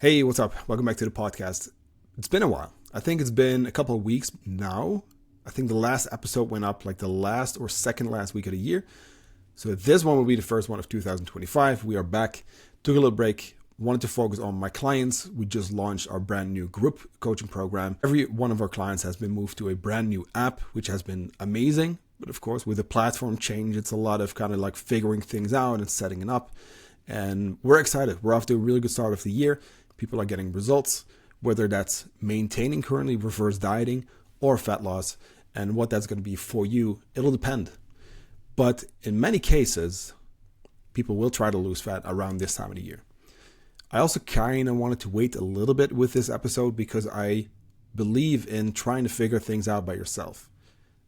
Hey, what's up? Welcome back to the podcast. It's been a while. I think it's been a couple of weeks now. I think the last episode went up like the last or second last week of the year. So this one will be the first one of 2025. We are back. Took a little break. Wanted to focus on my clients. We just launched our brand new group coaching program. Every one of our clients has been moved to a brand new app, which has been amazing. But of course, with the platform change, it's a lot of kind of like figuring things out and setting it up. And we're excited. We're off to a really good start of the year. People are getting results, whether that's maintaining currently reverse dieting or fat loss, and what that's going to be for you, it'll depend. But in many cases, people will try to lose fat around this time of the year. I also kind of wanted to wait a little bit with this episode because I believe in trying to figure things out by yourself,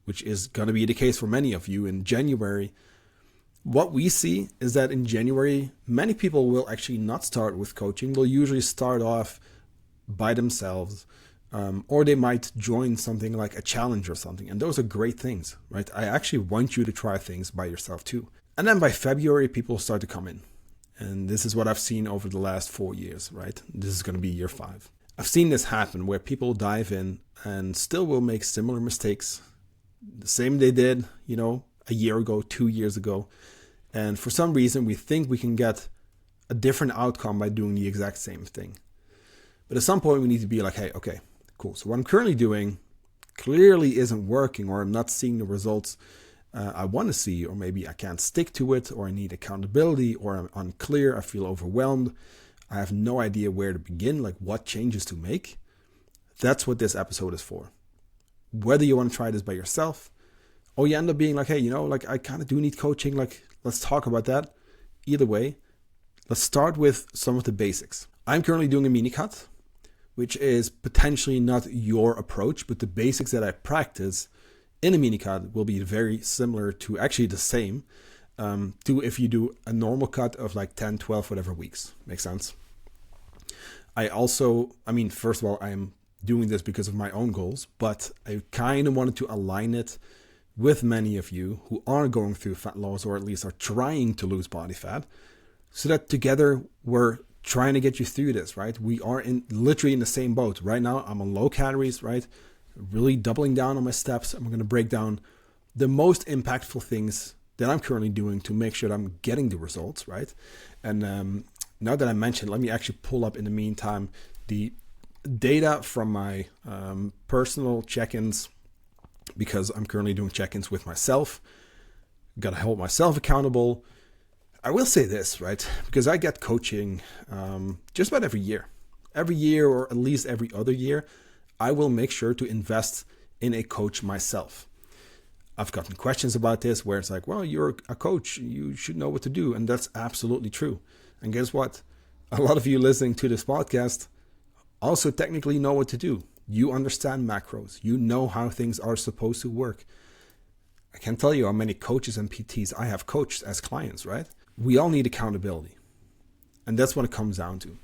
which is going to be the case for many of you in January. What we see is that in January, many people will actually not start with coaching. They'll usually start off by themselves, or they might join something like a challenge or something. And those are great things, right? I actually want you to try things by yourself too. And then by February, people start to come in. And this is what I've seen over the last 4 years, right? This is going to be year 5. I've seen this happen where people dive in and still will make similar mistakes. The same they did, a year ago, 2 years ago. And for some reason, we think we can get a different outcome by doing the exact same thing. But at some point, we need to be like, hey, okay, cool. So what I'm currently doing clearly isn't working, or I'm not seeing the results I want to see, or maybe I can't stick to it, or I need accountability, or I'm unclear, I feel overwhelmed. I have no idea where to begin, like what changes to make. That's what this episode is for. Whether you want to try this by yourself, or you end up being like, hey, I kind of do need coaching. Like, let's talk about that. Either way, let's start with some of the basics. I'm currently doing a mini cut, which is potentially not your approach, but the basics that I practice in a mini cut will be very similar to, actually the same, to if you do a normal cut of like 10, 12, whatever weeks. Makes sense? First of all, I'm doing this because of my own goals, but I kind of wanted to align it with many of you who are going through fat loss, or at least are trying to lose body fat, so that together we're trying to get you through this, right? We are literally in the same boat. Right now, I'm on low calories, right? Really doubling down on my steps. I'm going to break down the most impactful things that I'm currently doing to make sure that I'm getting the results, right? And now that I mentioned, let me actually pull up in the meantime the data from my personal check-ins, because I'm currently doing check-ins with myself. Got to hold myself accountable. I will say this, right? Because I get coaching just about every year, or at least every other year. I will make sure to invest in a coach myself. I've gotten questions about this where it's like, well, you're a coach, you should know what to do. And that's absolutely true. And guess what? A lot of you listening to this podcast also technically know what to do. You understand macros. You know how things are supposed to work. I can't tell you how many coaches and PTs I have coached as clients, right? We all need accountability. And that's what it comes down to.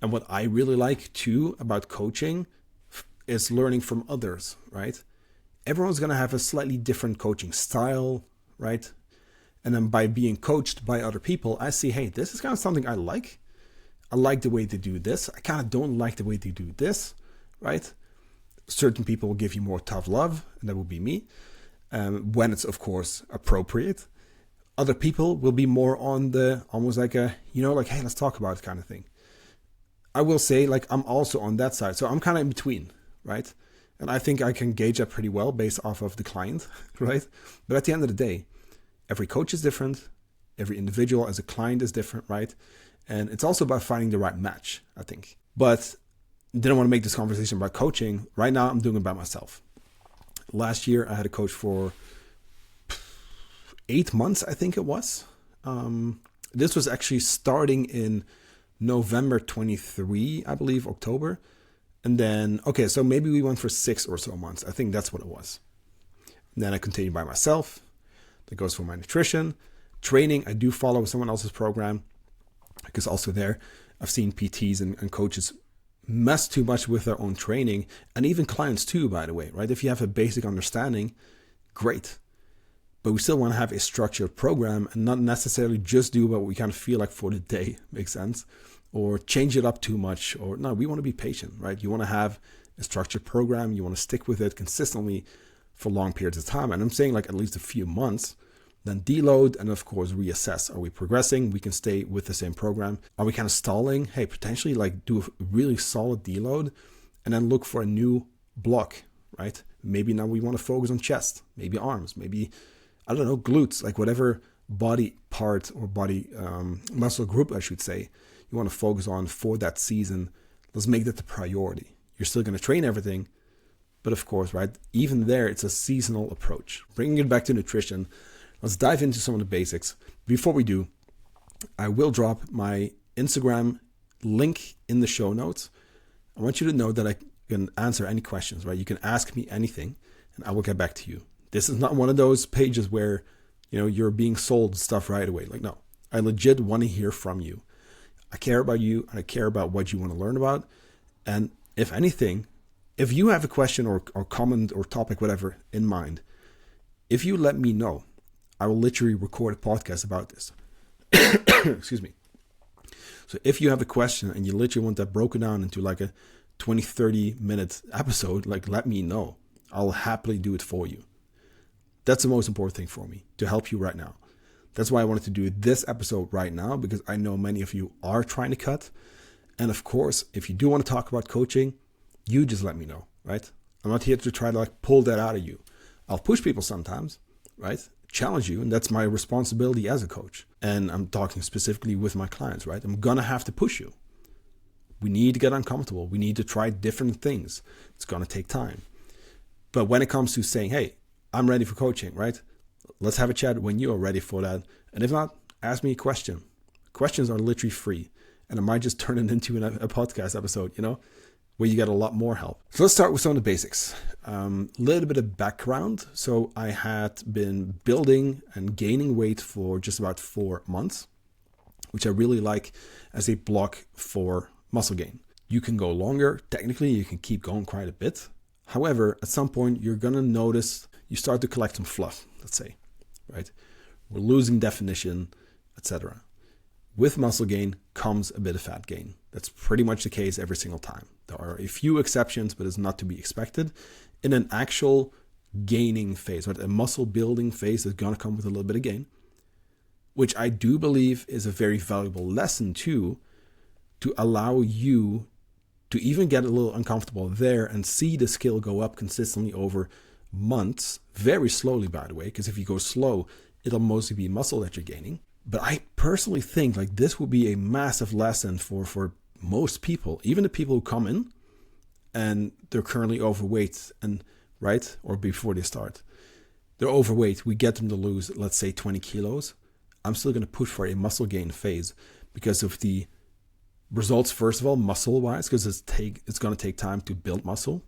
And what I really like too about coaching is learning from others, right? Everyone's going to have a slightly different coaching style, right? And then by being coached by other people, I see, hey, this is kind of something I like. I like the way they do this. I kind of don't like the way they do this, right? Certain people will give you more tough love, and that will be me, when it's, of course, appropriate. Other people will be more on the, almost like a, hey, let's talk about it kind of thing. I will say, I'm also on that side. So I'm kind of in between, right? And I think I can gauge that pretty well based off of the client, right? But at the end of the day, every coach is different. Every individual as a client is different, right? And it's also about finding the right match, I think. But didn't want to make this conversation about coaching. Right now, I'm doing it by myself. Last year, I had a coach for 8 months, I think it was. This was actually starting in November 23, I believe, October. And then, so maybe we went for 6 or so months. I think that's what it was. And then I continued by myself. That goes for my nutrition. Training, I do follow someone else's program, because also there, I've seen PTs and coaches mess too much with their own training, and even clients too, by the way, right? If you have a basic understanding, great. But we still want to have a structured program and not necessarily just do what we kind of feel like for the day. Makes sense? or change it up too much, or no, we want to be patient, right? You want to have a structured program. You want to stick with it consistently for long periods of time. And I'm saying like at least a few months, then deload and of course reassess. Are we progressing? We can stay with the same program. Are we kind of stalling? Hey, potentially like do a really solid deload and then look for a new block, right? Maybe now we want to focus on chest, maybe arms, maybe, I don't know, glutes, like whatever body part or body muscle group, I should say, you want to focus on for that season. Let's make that the priority. You're still going to train everything, but of course, right, even there, it's a seasonal approach. Bringing it back to nutrition, let's dive into some of the basics. Before we do, I will drop my Instagram link in the show notes. I want you to know that I can answer any questions, right? You can ask me anything and I will get back to you. This is not one of those pages where, you know, you're being sold stuff right away. Like, no, I legit want to hear from you. I care about you and I care about what you want to learn about. And if anything, if you have a question or comment or topic, whatever in mind, if you let me know, I will literally record a podcast about this. Excuse me. So if you have a question and you literally want that broken down into like a 20, 30 minute episode, like let me know. I'll happily do it for you. That's the most important thing for me, to help you right now. That's why I wanted to do this episode right now, because I know many of you are trying to cut. And of course, if you do want to talk about coaching, you just let me know, right? I'm not here to try to like pull that out of you. I'll push people sometimes, right? Challenge you, and that's my responsibility as a coach. And I'm talking specifically with my clients, right? I'm gonna have to push you. We need to get uncomfortable. We need to try different things. It's gonna take time. But when it comes to saying, hey, I'm ready for coaching, right? Let's have a chat when you are ready for that. And if not, ask me a question. Questions are literally free. And I might just turn it into a podcast episode, you know, where you get a lot more help. So let's start with some of the basics. Little bit of background. So I had been building and gaining weight for just about 4 months, which I really like as a block for muscle gain. You can go longer. Technically, you can keep going quite a bit. However, at some point, you're going to notice you start to collect some fluff, let's say, right? We're losing definition, etc. With muscle gain comes a bit of fat gain. That's pretty much the case every single time. There are a few exceptions, but it's not to be expected. In an actual gaining phase, right? A muscle building phase is going to come with a little bit of gain, which I do believe is a very valuable lesson too, to allow you to even get a little uncomfortable there and see the skill go up consistently over months, very slowly, by the way, because if you go slow, it'll mostly be muscle that you're gaining. But I personally think like this would be a massive lesson for most people, even the people who come in and they're currently overweight and right, or before they start, they're overweight. We get them to lose, let's say 20 kilos. I'm still going to push for a muscle gain phase because of the results, first of all, muscle wise, because it's going to take time to build muscle.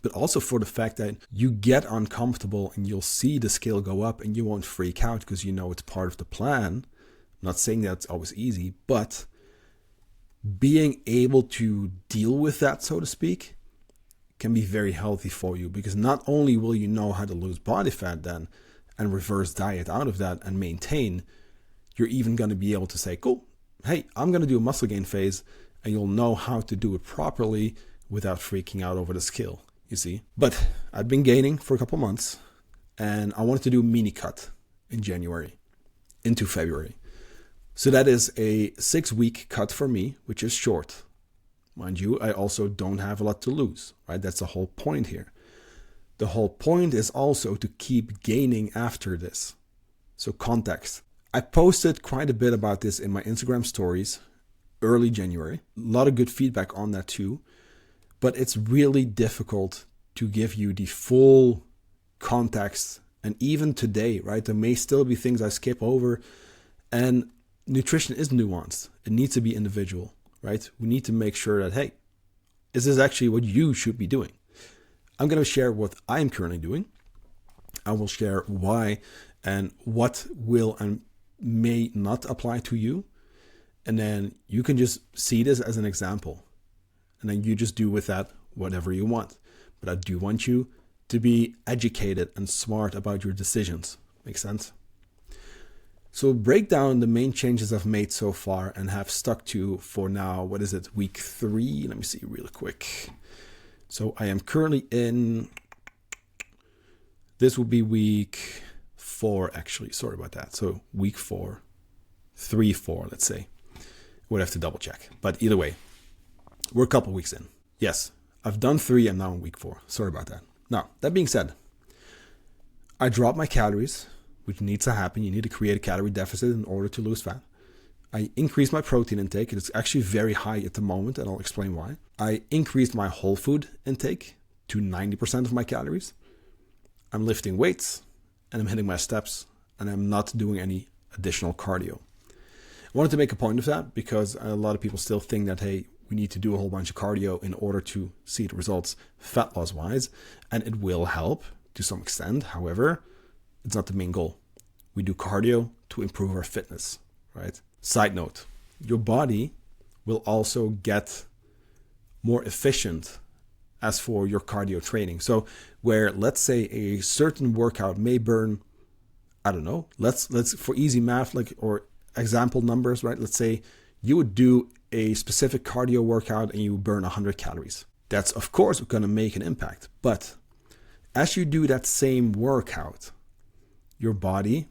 But also for the fact that you get uncomfortable and you'll see the scale go up and you won't freak out because you know it's part of the plan. I'm not saying that it's always easy, but being able to deal with that, so to speak, can be very healthy for you, because not only will you know how to lose body fat then and reverse diet out of that and maintain, you're even going to be able to say, cool, hey, I'm going to do a muscle gain phase, and you'll know how to do it properly without freaking out over the scale. You see, but I've been gaining for a couple months and I wanted to do a mini cut in January into February. So that is a 6-week cut for me, which is short. Mind you, I also don't have a lot to lose, right? That's the whole point here. The whole point is also to keep gaining after this. So context. I posted quite a bit about this in my Instagram stories early January. A lot of good feedback on that too. But it's really difficult to give you the full context. And even today, right, there may still be things I skip over. And nutrition is nuanced. It needs to be individual, right? We need to make sure that, hey, is this actually what you should be doing? I'm going to share what I'm currently doing. I will share why and what will and may not apply to you. And then you can just see this as an example. And then you just do with that whatever you want. But I do want you to be educated and smart about your decisions. Make sense? So break down the main changes I've made so far and have stuck to for now. What is it? Week 3. Let me see really quick. So I am currently in, this will be week 4 actually. Sorry about that. So week 4, 3, 4, let's say. Would have to double check. But either way, we're a couple weeks in. Yes, I've done 3 and now in week 4. Sorry about that. Now, that being said, I dropped my calories, which needs to happen. You need to create a calorie deficit in order to lose fat. I increased my protein intake. It's actually very high at the moment, and I'll explain why. I increased my whole food intake to 90% of my calories. I'm lifting weights, and I'm hitting my steps, and I'm not doing any additional cardio. I wanted to make a point of that because a lot of people still think that, hey, we need to do a whole bunch of cardio in order to see the results fat loss wise, and it will help to some extent. However, it's not the main goal. We do cardio to improve our fitness, right? Side note, your body will also get more efficient as for your cardio training. So where, let's say, a certain workout may burn, I don't know, let's for easy math, or example numbers, right? Let's say you would do a specific cardio workout and you burn 100 calories. That's of course going to make an impact. But as you do that same workout, your body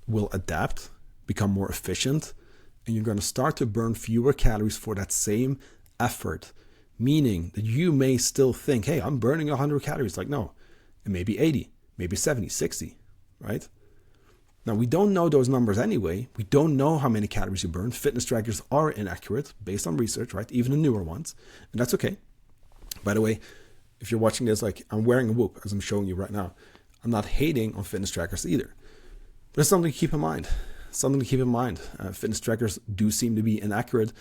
will adapt, become more efficient, and you're going to start to burn fewer calories for that same effort. Meaning that you may still think, hey, I'm burning 100 calories. Like, no, it may be 80, maybe 70, 60, right? Now, we don't know those numbers anyway. We don't know how many calories you burn. Fitness trackers are inaccurate based on research, right? Even the newer ones. And that's okay. By the way, if you're watching this, like I'm wearing a Whoop as I'm showing you right now. I'm not hating on fitness trackers either. But it's something to keep in mind. Fitness trackers do seem to be inaccurate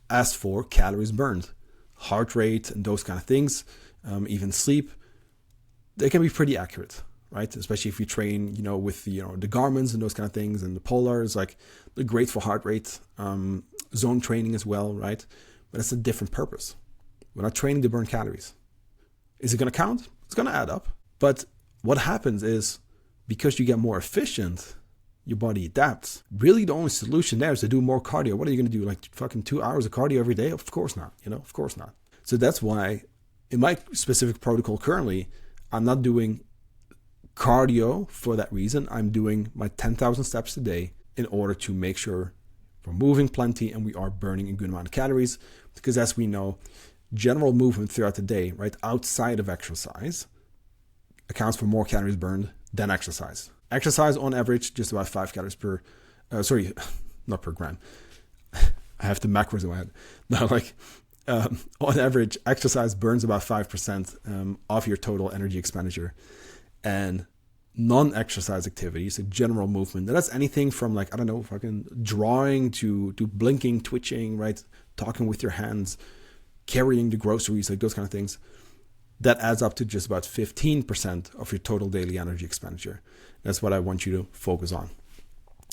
as for calories burned. Heart rate and those kind of things, even sleep, they can be pretty accurate, right? Especially if you train, with the Garmins and those kind of things, and the Polars, like they're great for heart rate, zone training as well, right? But it's a different purpose. We're not training to burn calories. Is it going to count? It's going to add up. But what happens is, because you get more efficient, your body adapts. Really, the only solution there is to do more cardio. What are you going to do? Like fucking 2 hours of cardio every day? Of course not. Of course not. So that's why in my specific protocol currently, I'm not doing cardio for that reason. I'm doing my 10,000 steps a day in order to make sure we're moving plenty and we are burning a good amount of calories. Because as we know, general movement throughout the day, right, outside of exercise, accounts for more calories burned than exercise. Exercise on average, just about 5 calories per, not per gram. I have the macros in my head. No, on average, exercise burns about 5% of your total energy expenditure. And non-exercise activities, so general movement, that's anything from fucking drawing to blinking, twitching, right? Talking with your hands, carrying the groceries, like those kind of things. That adds up to just about 15% of your total daily energy expenditure. That's what I want you to focus on.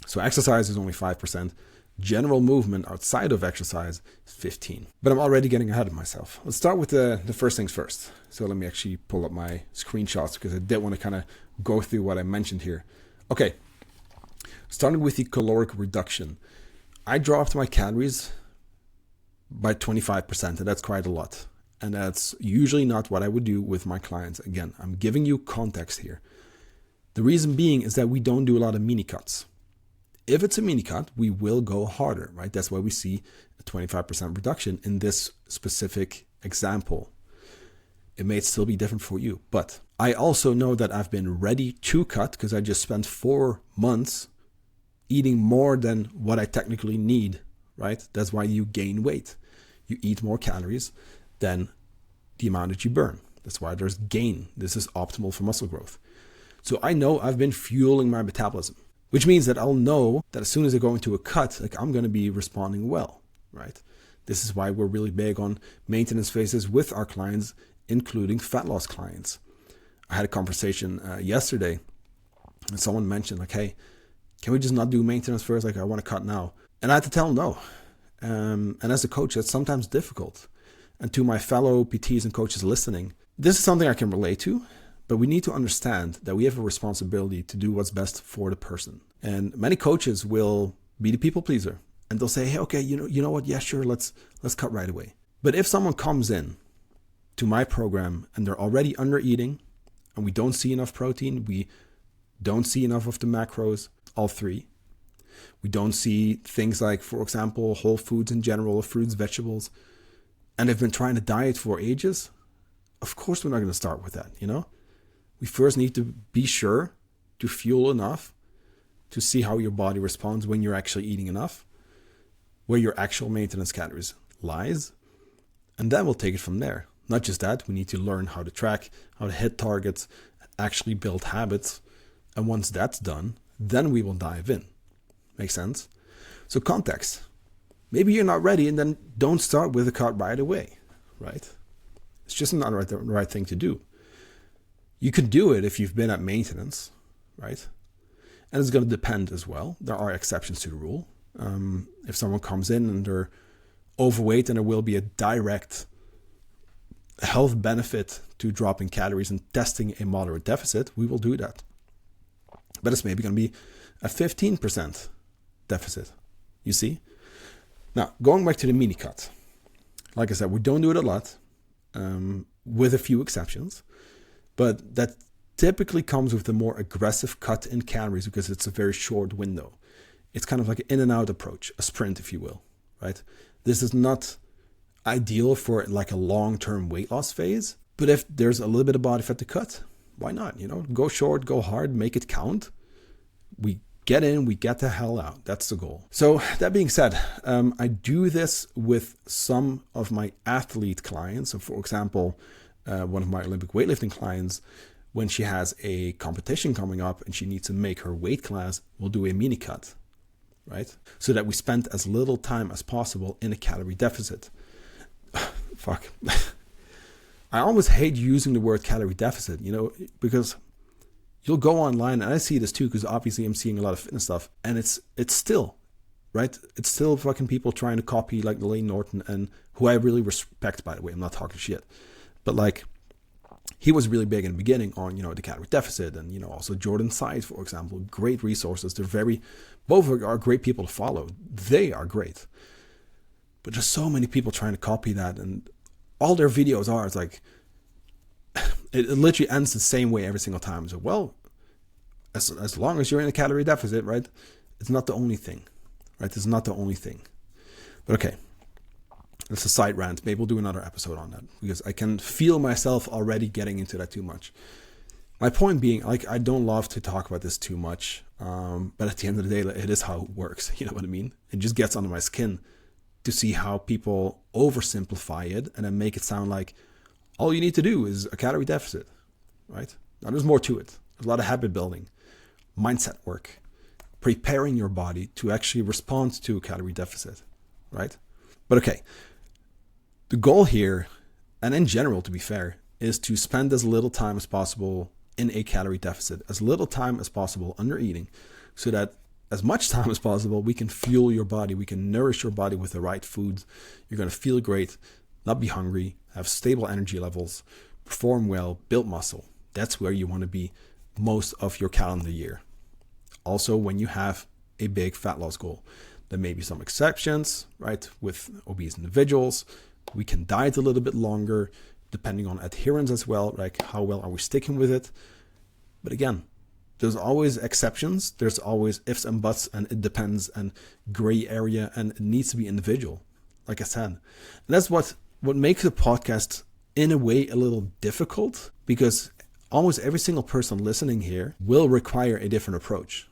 So exercise is only 5%. General movement outside of exercise is 15%. But I'm already getting ahead of myself. Let's start with the first things first. So let me actually pull up my screenshots because I did want to kind of go through what I mentioned here. Okay, starting with the caloric reduction. I dropped my calories by 25%, and that's quite a lot. And that's usually not what I would do with my clients. Again, I'm giving you context here. The reason being is that we don't do a lot of mini cuts. If it's a mini cut, we will go harder, right? That's why we see a 25% reduction in this specific example. It may still be different for you, but I also know that I've been ready to cut because I just spent 4 months eating more than what I technically need, right? That's why you gain weight. You eat more calories than the amount that you burn. That's why there's gain. This is optimal for muscle growth. So I know I've been fueling my metabolism, which means that I'll know that as soon as I go into a cut, I'm going to be responding well, right? This is why we're really big on maintenance phases with our clients, including fat loss clients. I had a conversation yesterday and someone mentioned hey, can we just not do maintenance first? I want to cut now. And I had to tell them no. And as a coach, that's sometimes difficult. And to my fellow PTs and coaches listening, this is something I can relate to, but we need to understand that we have a responsibility to do what's best for the person. And many coaches will be the people pleaser and they'll say, hey, okay, you know what? Yeah, sure. Let's cut right away. But if someone comes in to my program and they're already under eating and we don't see enough protein, we don't see enough of the macros, all three. We don't see things like, for example, whole foods in general, fruits, vegetables, and they've been trying to diet for ages. Of course, we're not going to start with that, We first need to be sure to fuel enough to see how your body responds when you're actually eating enough, where your actual maintenance calories lies, and then we'll take it from there. Not just that, we need to learn how to track, how to hit targets, actually build habits, and once that's done, then we will dive in. Make sense? So context. Maybe you're not ready, and then don't start with a cut right away, right? It's just not the right thing to do. You could do it if you've been at maintenance, right? And it's going to depend as well. There are exceptions to the rule. If someone comes in and they're overweight and there will be a direct health benefit to dropping calories and testing a moderate deficit, we will do that. But it's maybe going to be a 15% deficit, you see? Now, going back to the mini cut. Like I said, we don't do it a lot, with a few exceptions. But that typically comes with a more aggressive cut in calories because it's a very short window. It's kind of like an in and out approach, a sprint, if you will, right? This is not ideal for like a long-term weight loss phase. But if there's a little bit of body fat to cut, why not? Go short, go hard, make it count. We get in, we get the hell out. That's the goal. So that being said, I do this with some of my athlete clients. So for example, one of my Olympic weightlifting clients, when she has a competition coming up and she needs to make her weight class, we'll do a mini cut, right? So that we spend as little time as possible in a calorie deficit. Fuck. I almost hate using the word calorie deficit, because you'll go online, and I see this too, because obviously I'm seeing a lot of fitness stuff, and it's still, right? It's still fucking people trying to copy like Lane Norton, and who I really respect, by the way. I'm not talking shit. But like, he was really big in the beginning on, the calorie deficit, and, also Jordan Side, for example, great resources. Both are great people to follow. They are great. But there's so many people trying to copy that, and all their videos it's like, it literally ends the same way every single time. So, well, as long as you're in a calorie deficit, right? It's not the only thing, right? It's not the only thing. But okay, that's a side rant. Maybe we'll do another episode on that because I can feel myself already getting into that too much. My point being, like, I don't love to talk about this too much, but at the end of the day, it is how it works. You know what I mean? It just gets under my skin to see how people oversimplify it and then make it sound like all you need to do is a calorie deficit, right? Now, there's more to it. There's a lot of habit building, mindset work, preparing your body to actually respond to a calorie deficit, right? But okay, the goal here, and in general, to be fair, is to spend as little time as possible in a calorie deficit, as little time as possible under eating, so that as much time as possible, we can fuel your body, we can nourish your body with the right foods. You're going to feel great, not be hungry, have stable energy levels, perform well, build muscle. That's where you want to be most of your calendar year. Also, when you have a big fat loss goal, there may be some exceptions, right? With obese individuals, we can diet a little bit longer, depending on adherence as well, like how well are we sticking with it. But again, there's always exceptions. There's always ifs and buts, and it depends, and gray area, and it needs to be individual, like I said. And that's what makes the podcast in a way a little difficult, because almost every single person listening here will require a different approach.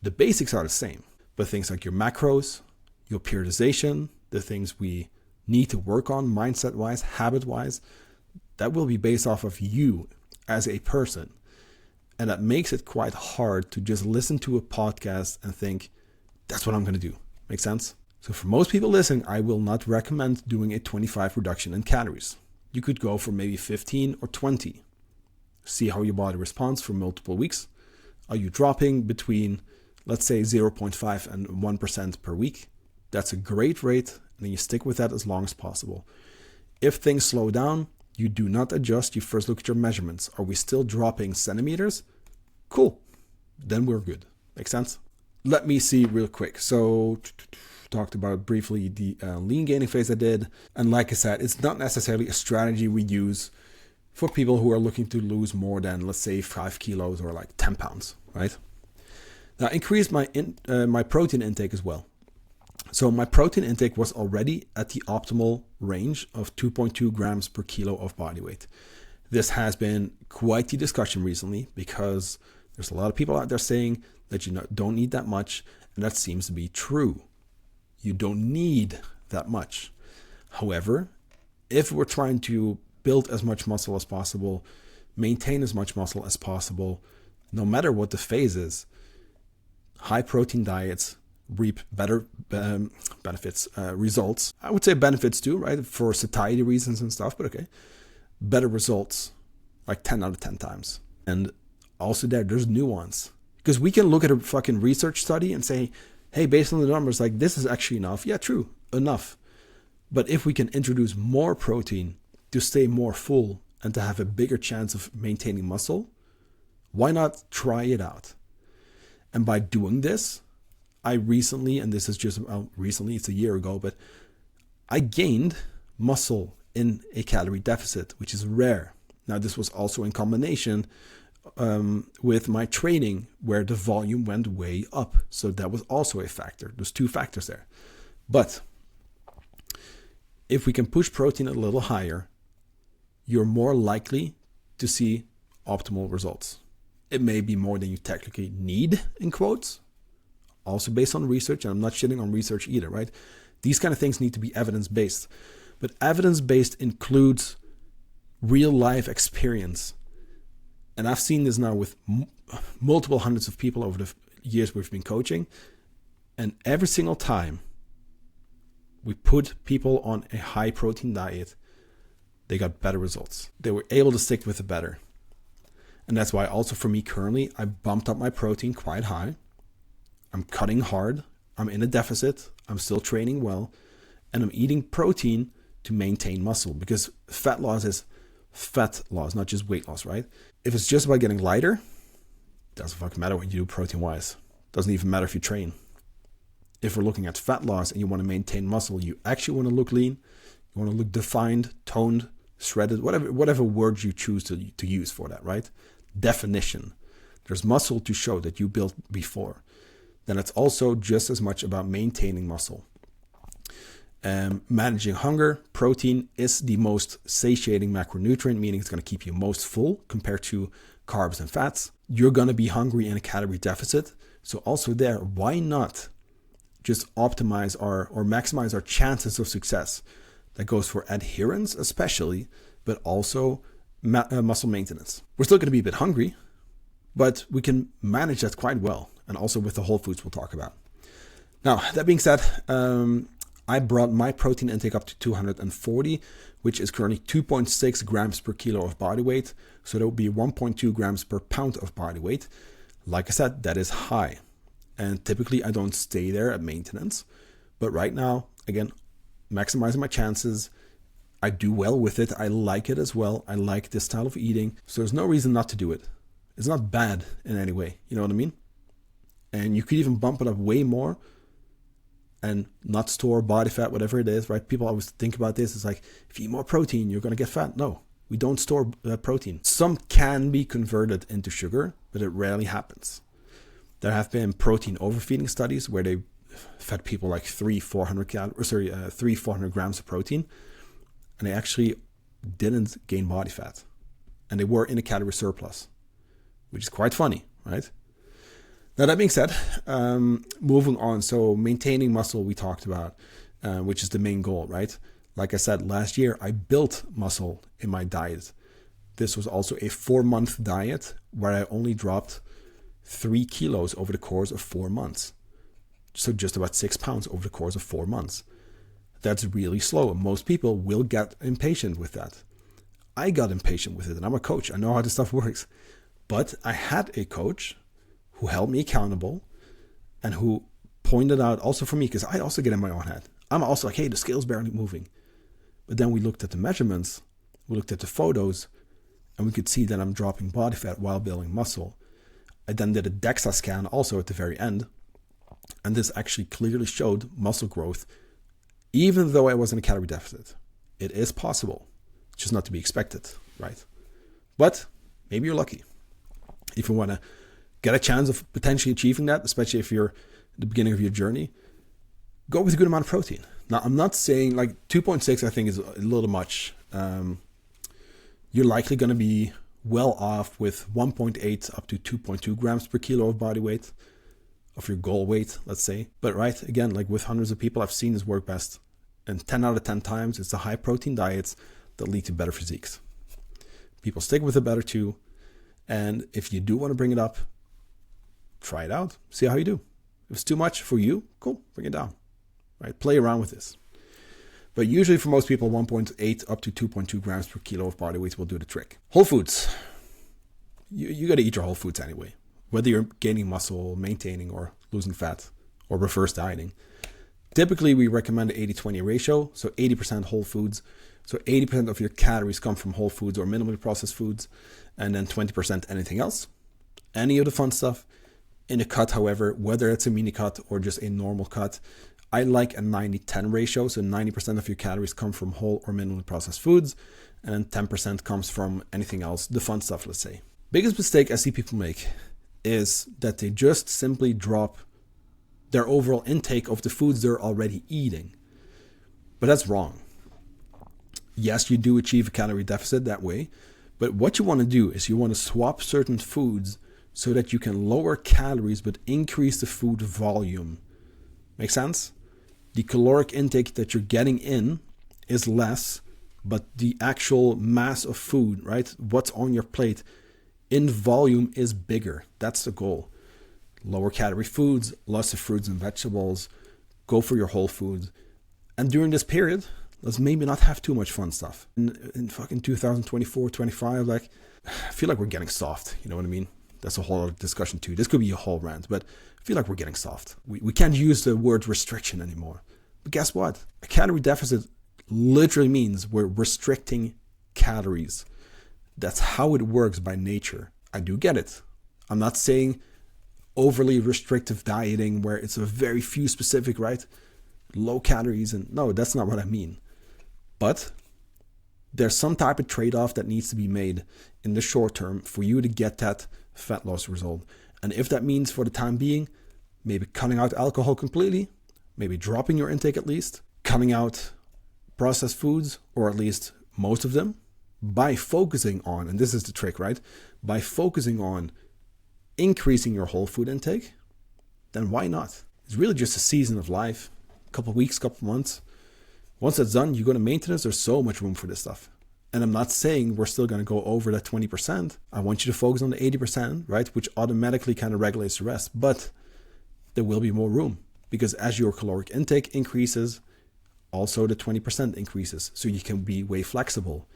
The basics are the same, but things like your macros, your periodization, the things we need to work on mindset-wise, habit-wise, that will be based off of you as a person. And that makes it quite hard to just listen to a podcast and think, that's what I'm going to do. Make sense? So for most people listening, I will not recommend doing a 25 reduction in calories. You could go for maybe 15 or 20. See how your body responds for multiple weeks. Are you dropping between, let's say, 0.5 and 1% per week? That's a great rate, and then you stick with that as long as possible. If things slow down, you do not adjust. You first look at your measurements. Are we still dropping centimeters? Cool. Then we're good. Make sense? let me see real quick. So talked about briefly the lean gaining phase I did. And like I said, it's not necessarily a strategy we use for people who are looking to lose more than, let's say, 5 kilos or like 10 pounds, right? Now, I increased my protein intake as well. So my protein intake was already at the optimal range of 2.2 grams per kilo of body weight. This has been quite the discussion recently because there's a lot of people out there saying that you don't need that much, and that seems to be true. You don't need that much. However, if we're trying to build as much muscle as possible, maintain as much muscle as possible, no matter what the phase is, high protein diets reap better benefits, results. I would say benefits too, right? For satiety reasons and stuff, but okay. Better results, like 10 out of 10 times. And also there's nuance. Because we can look at a fucking research study and say, hey, based on the numbers, like this is actually enough. Yeah, true, enough. But if we can introduce more protein to stay more full and to have a bigger chance of maintaining muscle, why not try it out? And by doing this, I recently, and this is just recently, it's a year ago, but I gained muscle in a calorie deficit, which is rare. Now, this was also in combination with my training where the volume went way up. So that was also a factor. There's two factors there. But if we can push protein a little higher, you're more likely to see optimal results. It may be more than you technically need, in quotes, also based on research, and I'm not shitting on research either, right? These kind of things need to be evidence-based. But evidence-based includes real-life experience. And I've seen this now with multiple hundreds of people over the years we've been coaching. And every single time we put people on a high-protein diet, they got better results. They were able to stick with it better. And that's why also for me currently, I bumped up my protein quite high. I'm cutting hard. I'm in a deficit. I'm still training well. And I'm eating protein to maintain muscle, because fat loss is fat loss, not just weight loss, right? If it's just about getting lighter, doesn't fucking matter what you do protein-wise. Doesn't even matter if you train. If we're looking at fat loss and you want to maintain muscle, you actually want to look lean. You want to look defined, toned, shredded, whatever words you choose to use for that, right? Definition. There's muscle to show that you built before. Then it's also just as much about maintaining muscle. Managing hunger, protein is the most satiating macronutrient, meaning it's going to keep you most full compared to carbs and fats. You're going to be hungry in a calorie deficit. So also there, why not just optimize or maximize our chances of success? That goes for adherence especially, but also muscle maintenance. We're still going to be a bit hungry, but we can manage that quite well. And also with the whole foods we'll talk about. Now, that being said, I brought my protein intake up to 240, which is currently 2.6 grams per kilo of body weight. So that would be 1.2 grams per pound of body weight. Like I said, that is high. And typically I don't stay there at maintenance. But right now, again, maximizing my chances. I do well with it. I like it as well. I like this style of eating. So there's no reason not to do it. It's not bad in any way. You know what I mean? And you could even bump it up way more and not store body fat, whatever it is, right? People always think about this. It's like, if you eat more protein, you're going to get fat. No, we don't store protein. Some can be converted into sugar, but it rarely happens. There have been protein overfeeding studies where they fed people like 300-400 grams of protein, and they actually didn't gain body fat. And they were in a calorie surplus, which is quite funny, right? Now, that being said, moving on. So maintaining muscle we talked about, which is the main goal, right? Like I said, last year, I built muscle in my diet. This was also a 4-month diet where I only dropped 3 kilos over the course of 4 months. So just about 6 pounds over the course of 4 months. That's really slow. Most people will get impatient with that. I got impatient with it, and I'm a coach. I know how this stuff works. But I had a coach who held me accountable and who pointed out also for me, because I also get in my own head. I'm also like, hey, the scale's barely moving. But then we looked at the measurements, we looked at the photos, and we could see that I'm dropping body fat while building muscle. I then did a DEXA scan also at the very end, And this actually clearly showed muscle growth, even though I was in a calorie deficit. It is possible, it's just not to be expected, right? But maybe you're lucky. If you want to get a chance of potentially achieving that, especially if you're at the beginning of your journey, go with a good amount of protein. Now, I'm not saying like 2.6, I think is a little much. You're likely going to be well off with 1.8 up to 2.2 grams per kilo of body weight, of your goal weight, let's say. But right, again, like with hundreds of people, I've seen this work best. And 10 out of 10 times, it's the high protein diets that lead to better physiques. People stick with it better too. And if you do want to bring it up, try it out. See how you do. If it's too much for you, cool, bring it down. Right? Play around with this. But usually for most people, 1.8 up to 2.2 grams per kilo of body weight will do the trick. Whole foods. You got to eat your whole foods anyway. Whether you're gaining muscle, maintaining, or losing fat, or reverse dieting. Typically, we recommend an 80-20 ratio, so 80% whole foods. So 80% of your calories come from whole foods or minimally processed foods, and then 20% anything else. Any of the fun stuff. In a cut, however, whether it's a mini cut or just a normal cut, I like a 90-10 ratio, so 90% of your calories come from whole or minimally processed foods, and then 10% comes from anything else, the fun stuff, let's say. Biggest mistake I see people make is that they just simply drop their overall intake of the foods they're already eating. But that's wrong. Yes, you do achieve a calorie deficit that way, but what you want to do is you want to swap certain foods so that you can lower calories but increase the food volume. Make sense? The caloric intake that you're getting in is less, but the actual mass of food, right? What's on your plate in volume is bigger. That's the goal. Lower calorie foods, lots of fruits and vegetables, go for your whole foods. And during this period, let's maybe not have too much fun stuff. In fucking 2024, 25, like, I feel like we're getting soft. You know what I mean? That's a whole other discussion too. This could be a whole rant, but I feel like we're getting soft. We can't use the word restriction anymore. But guess what? A calorie deficit literally means we're restricting calories. That's how it works by nature. I do get it. I'm not saying overly restrictive dieting where it's a very few specific, right? Low calories, and no, that's not what I mean. But there's some type of trade-off that needs to be made in the short term for you to get that fat loss result. And if that means for the time being, maybe cutting out alcohol completely, maybe dropping your intake at least, cutting out processed foods, or at least most of them, by focusing on, and this is the trick, right? By focusing on increasing your whole food intake, then why not? It's really just a season of life, a couple of weeks, couple of months. Once that's done, you go to maintenance, there's so much room for this stuff. And I'm not saying we're still going to go over that 20%. I want you to focus on the 80%, right? Which automatically kind of regulates the rest. But there will be more room because as your caloric intake increases, also the 20% increases. So you can be way flexible.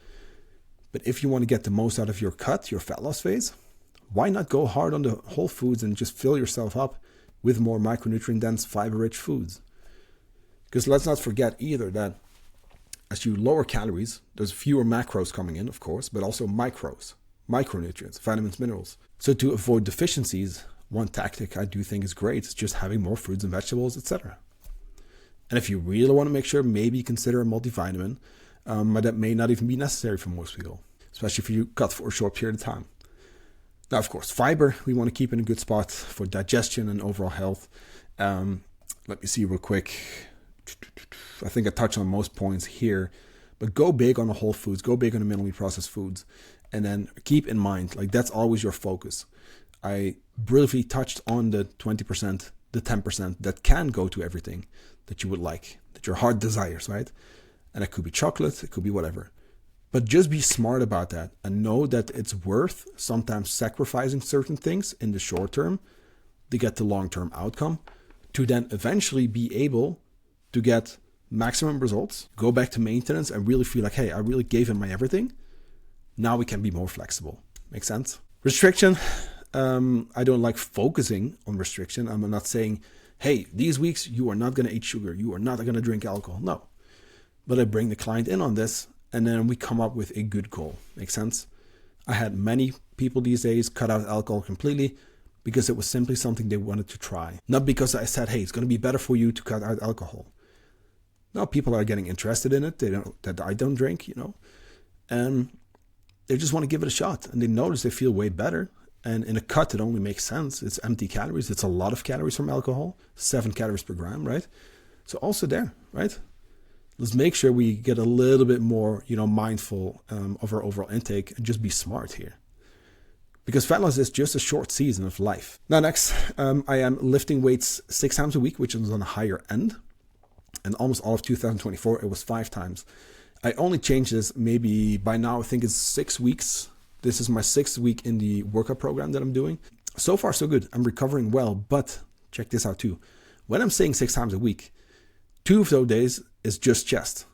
But if you want to get the most out of your cut, your fat loss phase, why not go hard on the whole foods and just fill yourself up with more micronutrient-dense, fiber-rich foods? Because let's not forget either that as you lower calories, there's fewer macros coming in, of course, but also micros, micronutrients, vitamins, minerals. So to avoid deficiencies, one tactic I do think is great is just having more fruits and vegetables, etc. And if you really want to make sure, maybe consider a multivitamin, but that may not even be necessary for most people, especially if you cut for a short period of time. Now, of course, fiber, we want to keep in a good spot for digestion and overall health. Let me see real quick. I think I touched on most points here, but go big on the whole foods, go big on the minimally processed foods, and then keep in mind, like that's always your focus. I briefly touched on the 20%, the 10% that can go to everything that you would like, that your heart desires, right? And it could be chocolate, it could be whatever. But just be smart about that and know that it's worth sometimes sacrificing certain things in the short term to get the long-term outcome, to then eventually be able to get maximum results, go back to maintenance and really feel like, hey, I really gave him my everything. Now we can be more flexible. Make sense? Restriction. I don't like focusing on restriction. I'm not saying, hey, these weeks you are not going to eat sugar. You are not going to drink alcohol. No. But I bring the client in on this and then we come up with a good goal. Make sense? I had many people these days cut out alcohol completely. because it was simply something they wanted to try. Not because I said, hey, it's going to be better for you to cut out alcohol. No, people are getting interested in it. They don't, that I don't drink, and they just want to give it a shot. And they notice they feel way better. And in a cut, it only makes sense. It's empty calories. It's a lot of calories from alcohol, 7 calories per gram, right? So also there, right? Let's make sure we get a little bit more, mindful of our overall intake and just be smart here. Because fat loss is just a short season of life. Now next, I am lifting weights 6 times a week, which is on the higher end. And almost all of 2024, it was 5 times. I only changed this maybe by now, I think it's 6 weeks. This is my 6th week in the workout program that I'm doing. So far, so good. I'm recovering well, but check this out too. When I'm saying 6 times a week, 2 of those days is just chest.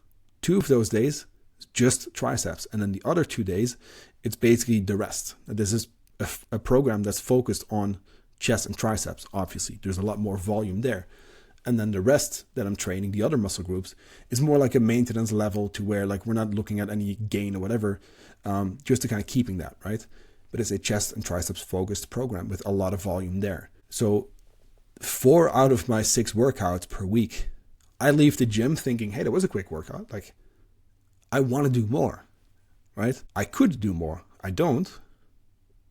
2 of those days is just triceps. And then the other 2 days, it's basically the rest. This is a program that's focused on chest and triceps, obviously. There's a lot more volume there. And then the rest that I'm training, the other muscle groups, is more like a maintenance level to where like we're not looking at any gain or whatever, just to kind of keeping that, right? But it's a chest and triceps focused program with a lot of volume there. So 4 out of my 6 workouts per week, I leave the gym thinking, hey, that was a quick workout. Like, I want to do more, right? I could do more. I don't.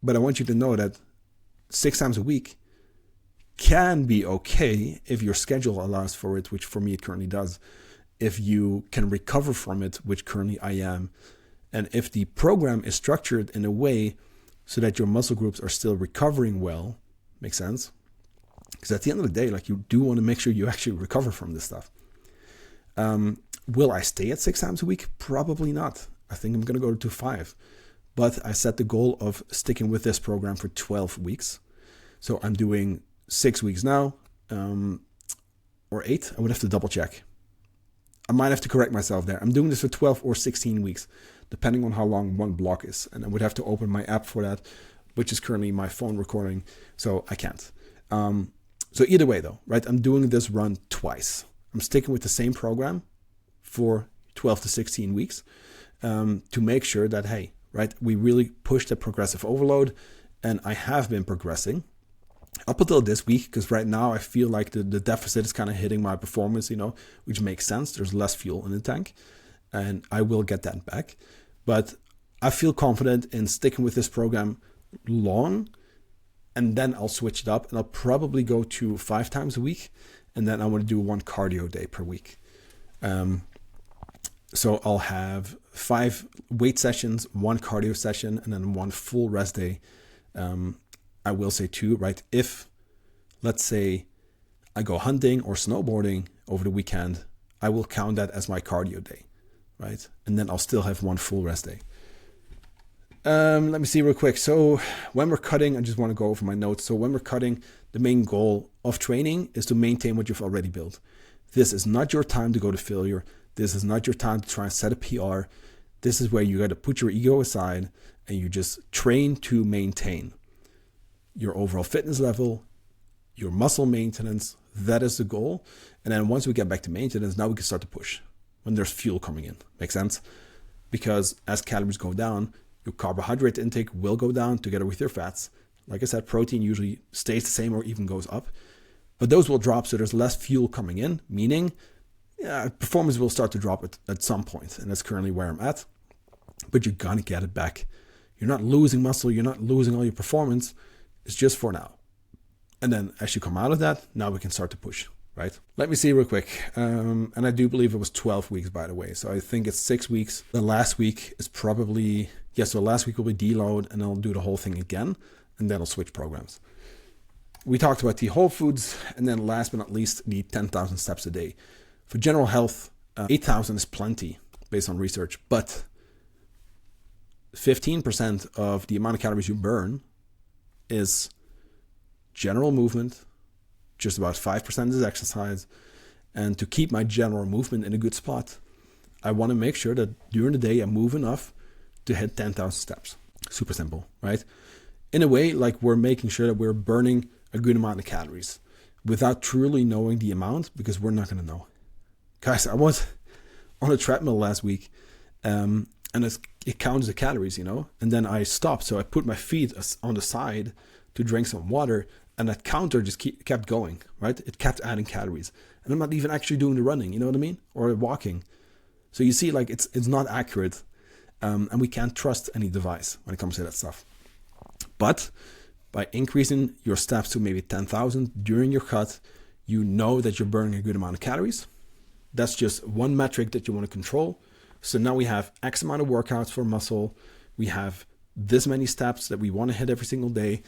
But I want you to know that 6 times a week can be okay if your schedule allows for it, which for me it currently does. If you can recover from it, which currently I am. And if the program is structured in a way so that your muscle groups are still recovering well, makes sense? Because at the end of the day, like, you do want to make sure you actually recover from this stuff. Will I stay at 6 times a week? Probably not. I think I'm going to go to 5. But I set the goal of sticking with this program for 12 weeks. So I'm doing 6 weeks now, or 8. I would have to double check. I might have to correct myself there. I'm doing this for 12 or 16 weeks, depending on how long one block is. And I would have to open my app for that, which is currently my phone recording, so I can't. So either way though, right? I'm doing this run twice. I'm sticking with the same program for 12 to 16 weeks to make sure that, hey, right, we really push the progressive overload. And I have been progressing up until this week, because right now I feel like the deficit is kind of hitting my performance, which makes sense. There's less fuel in the tank and I will get that back. But I feel confident in sticking with this program long, and then I'll switch it up and I'll probably go to 5 times a week. And then I want to do 1 cardio day per week. So I'll have 5 weight sessions, 1 cardio session, and then 1 full rest day. I will say too, right? If, let's say, I go hunting or snowboarding over the weekend, I will count that as my cardio day, right? And then I'll still have 1 full rest day. Let me see real quick. So when we're cutting, I just want to go over my notes. So when we're cutting, the main goal of training is to maintain what you've already built. This is not your time to go to failure. This is not your time to try and set a PR. This is where you got to put your ego aside and you just train to maintain your overall fitness level, your muscle maintenance. That is the goal. And then once we get back to maintenance, now we can start to push when there's fuel coming in. Make sense? Because as calories go down, your carbohydrate intake will go down together with your fats. Like I said, protein usually stays the same or even goes up. But those will drop, so there's less fuel coming in, meaning performance will start to drop at some point. And that's currently where I'm at. But you're going to get it back. You're not losing muscle. You're not losing all your performance. It's just for now. And then as you come out of that, now we can start to push, right? Let me see real quick. And I do believe it was 12 weeks, by the way. So I think it's 6 weeks. The last week is probably, so last week will be deload, and I'll do the whole thing again. And then I'll switch programs. We talked about the whole foods. And then last but not least, the 10,000 steps a day. For general health, 8,000 is plenty based on research. But 15% of the amount of calories you burn is general movement, just about 5% is exercise. And to keep my general movement in a good spot, I want to make sure that during the day I move enough to hit 10,000 steps. Super simple, right? In a way, like, we're making sure that we're burning a good amount of calories without truly knowing the amount, because we're not going to know. Guys, I was on a treadmill last week, and it counts the calories, and then I stopped. So I put my feet on the side to drink some water, and that counter just kept going, right? It kept adding calories. And I'm not even actually doing the running, you know what I mean? Or walking. So you see, like, it's not accurate. And we can't trust any device when it comes to that stuff. But by increasing your steps to maybe 10,000 during your cut, you know that you're burning a good amount of calories. That's just one metric that you want to control. So now we have X amount of workouts for muscle. We have this many steps that we want to hit every single day.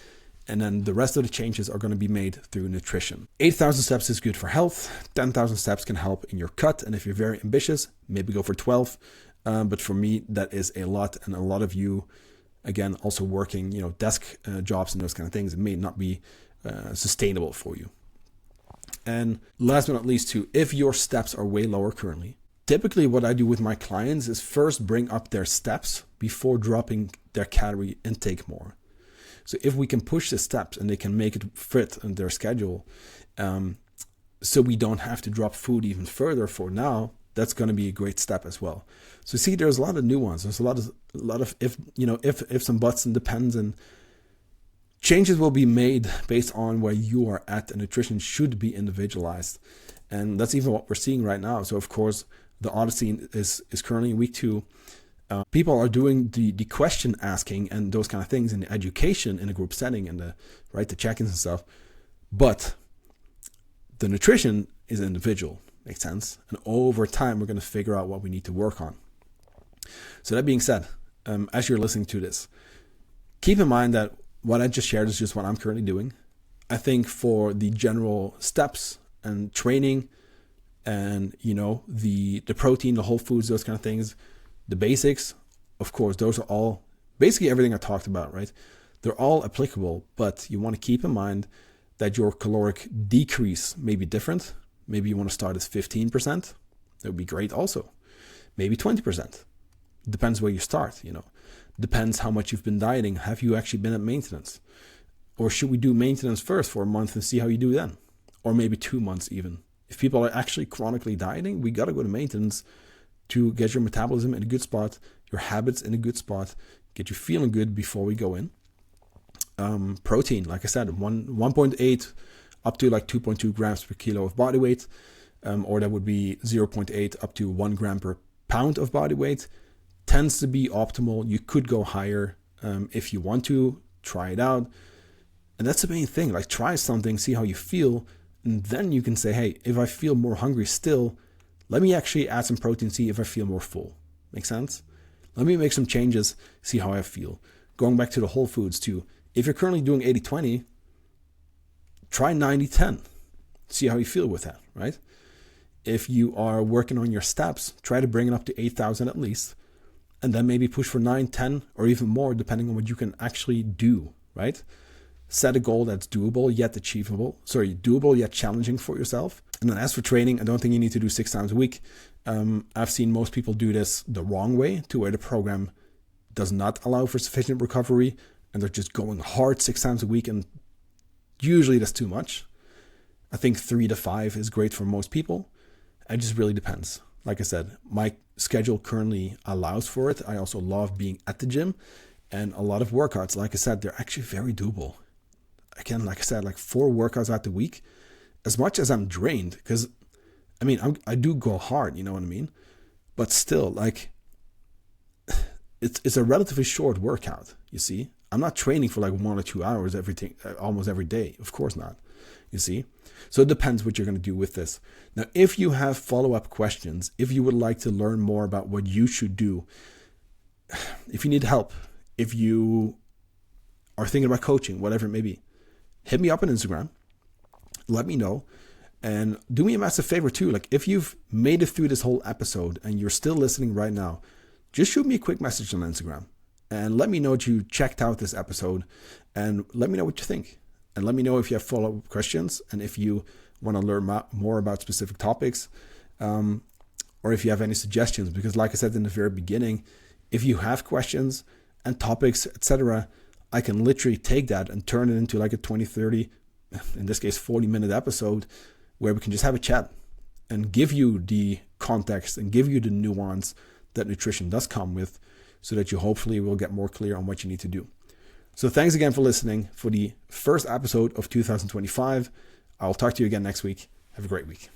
And then the rest of the changes are going to be made through nutrition. 8,000 steps is good for health. 10,000 steps can help in your cut. And if you're very ambitious, maybe go for 12. But for me, that is a lot. And a lot of you, again, also working, desk jobs and those kind of things, it may not be sustainable for you. And last but not least, too, if your steps are way lower currently, typically what I do with my clients is first bring up their steps before dropping their calorie intake more. So if we can push the steps and they can make it fit in their schedule, so we don't have to drop food even further for now, that's going to be a great step as well. So see, there's a lot of nuance. There's a lot of ifs and buts and depends, and changes will be made based on where you are at, and nutrition should be individualized. And that's even what we're seeing right now. So of course, the Odyssey is currently in week 2. People are doing the question asking and those kind of things in the education in a group setting and the check-ins and stuff. But the nutrition is individual, makes sense. And over time, we're going to figure out what we need to work on. So that being said, as you're listening to this, keep in mind that what I just shared is just what I'm currently doing. I think for the general steps and training and, the protein, the whole foods, those kind of things, the basics, of course, those are all basically everything I talked about, right? They're all applicable, but you want to keep in mind that your caloric decrease may be different. Maybe you want to start at 15%. That would be great also. Maybe 20%. Depends where you start, Depends how much you've been dieting. Have you actually been at maintenance? Or should we do maintenance first for a month and see how you do then? Or maybe 2 months even. If people are actually chronically dieting, we got to go to maintenance to get your metabolism in a good spot, your habits in a good spot, get you feeling good before we go in. Protein, like I said, 1.8 up to like 2.2 grams per kilo of body weight, or that would be 0.8 up to 1 gram per pound of body weight, tends to be optimal. You could go higher if you want to, try it out. And that's the main thing, like try something, see how you feel, and then you can say, hey, if I feel more hungry still, let me actually add some protein, see if I feel more full. Make sense? Let me make some changes, see how I feel. Going back to the whole foods too. If you're currently doing 80-20, try 90-10. See how you feel with that, right? If you are working on your steps, try to bring it up to 8,000 at least. And then maybe push for 9, 10, or even more, depending on what you can actually do, right? Set a goal that's doable yet doable yet challenging for yourself. And then as for training, I don't think you need to do 6 times a week. I've seen most people do this the wrong way, to where the program does not allow for sufficient recovery, and they're just going hard 6 times a week, and usually that's too much. I think 3 to 5 is great for most people. It just really depends. Like I said, my schedule currently allows for it. I also love being at the gym, and a lot of workouts, like I said, they're actually very doable. Again, like I said, like 4 workouts out the week, as much as I'm drained, because I do go hard, you know what I mean? But still, like, it's a relatively short workout, you see? I'm not training for like 1 or 2 hours almost every day. Of course not, you see? So it depends what you're going to do with this. Now, if you have follow-up questions, if you would like to learn more about what you should do, if you need help, if you are thinking about coaching, whatever it may be, hit me up on Instagram. Let me know. And do me a massive favor too. Like, if you've made it through this whole episode and you're still listening right now, just shoot me a quick message on Instagram and let me know that you checked out this episode, and let me know what you think. And let me know if you have follow-up questions, and if you want to learn more about specific topics, or if you have any suggestions. Because like I said in the very beginning, if you have questions and topics, etc., I can literally take that and turn it into like a 20, 30, in this case 40-minute episode, where we can just have a chat and give you the context and give you the nuance that nutrition does come with, so that you hopefully will get more clear on what you need to do. So thanks again for listening for the first episode of 2025. I'll talk to you again next week. Have a great week.